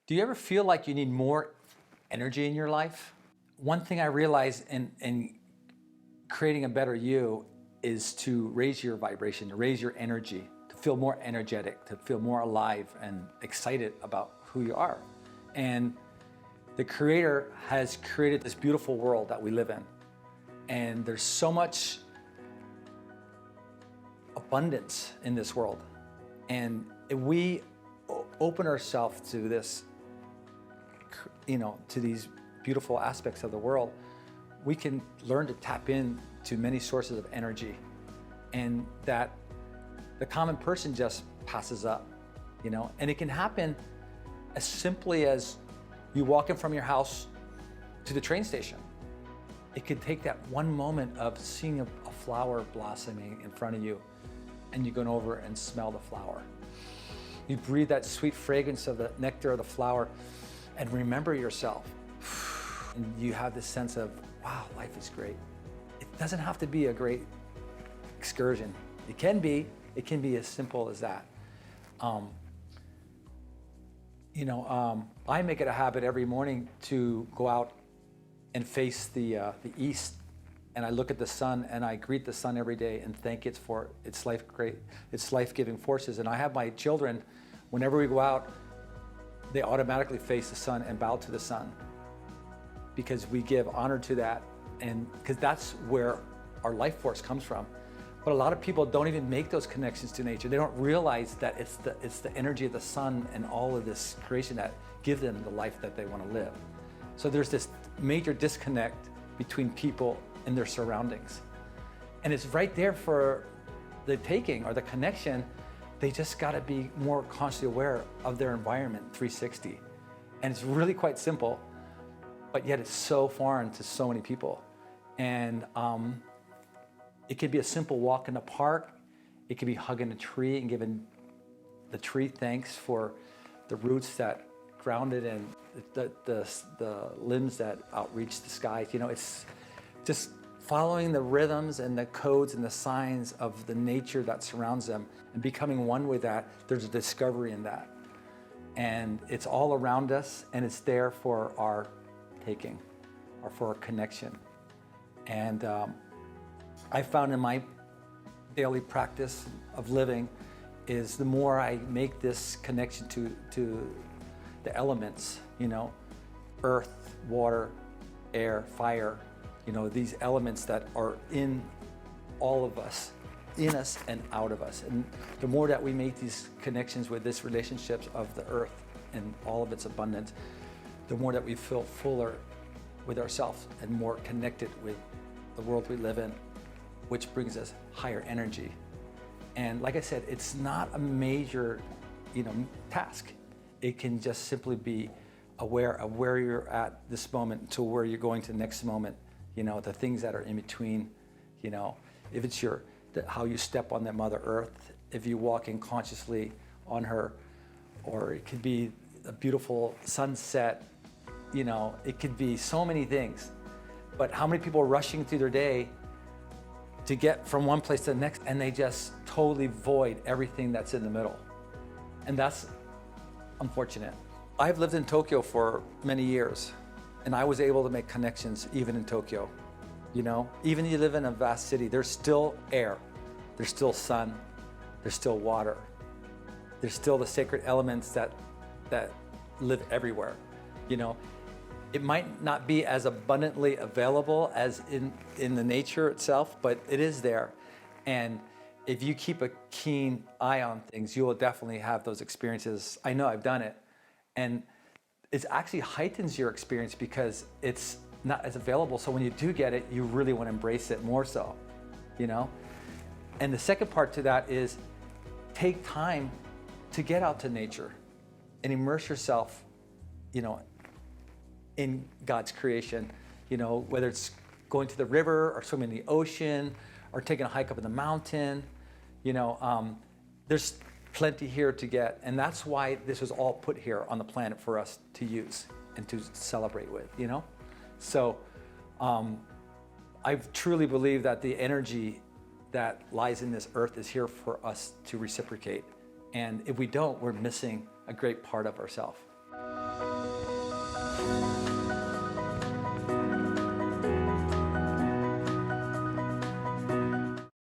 Do you ever feel like you need more energy in your life? One thing I realized in creating a better you is to raise your vibration, to raise your energy, to feel more energetic, to feel more alive and excited about who you are. And the Creator has created this beautiful world that we live in. And there's so much abundance in this world. And if we open ourselves to this, to these beautiful aspects of the world, we can learn to tap into many sources of energy, and that the common person just passes up, and it can happen as simply as you walk in from your house to the train station. It could take that one moment of seeing a flower blossoming in front of you, and you go over and smell the flower. You breathe that sweet fragrance of the nectar of the flower and remember yourself. And you have this sense of, wow, life is great. It doesn't have to be a great excursion. It can be as simple as that. I make it a habit every morning to go out and face the east, and I look at the sun and I greet the sun every day and thank it for its life-giving forces. And I have my children, whenever we go out, they automatically face the sun and bow to the sun, because we give honor to that, and because that's where our life force comes from. But a lot of people don't even make those connections to nature. They don't realize that it's the energy of the sun and all of this creation that give them the life that they want to live. So there's this major disconnect between people and their surroundings. And it's right there for the taking, or the connection. They just got to be more consciously aware of their environment 360. And it's really quite simple, but yet it's so foreign to so many people. And it could be a simple walk in the park. It could be hugging a tree and giving the tree thanks for the roots that ground it, and the limbs that outreach the skies. It's just following the rhythms and the codes and the signs of the nature that surrounds them and becoming one with that. There's a discovery in that. And it's all around us, and it's there for our taking, or for our connection. And I found in my daily practice of living is the more I make this connection to the elements, earth, water, air, fire, these elements that are in all of us, in us and out of us. And the more that we make these connections with this relationships of the earth and all of its abundance, the more that we feel fuller with ourselves and more connected with the world we live in, which brings us higher energy. And like I said, it's not a major, task. It can just simply be aware of where you're at this moment to where you're going to the next moment. The things that are in between, if it's how you step on that Mother Earth, if you walk in consciously on her, or it could be a beautiful sunset, it could be so many things. But how many people are rushing through their day to get from one place to the next, and they just totally void everything that's in the middle? And that's unfortunate. I've lived in Tokyo for many years, and I was able to make connections even in Tokyo. Even if you live in a vast city, there's still air, there's still sun, there's still water, there's still the sacred elements that live everywhere. It might not be as abundantly available as in the nature itself, but it is there. And if you keep a keen eye on things, you will definitely have those experiences. I know I've done it. And it actually heightens your experience because it's not as available. So when you do get it, you really want to embrace it more so, And the second part to that is take time to get out to nature and immerse yourself, in God's creation, whether it's going to the river or swimming in the ocean or taking a hike up in the mountain, there's plenty here to get. And that's why this was all put here on the planet for us to use and to celebrate with, So I truly believe that the energy that lies in this earth is here for us to reciprocate. And if we don't, we're missing a great part of ourselves.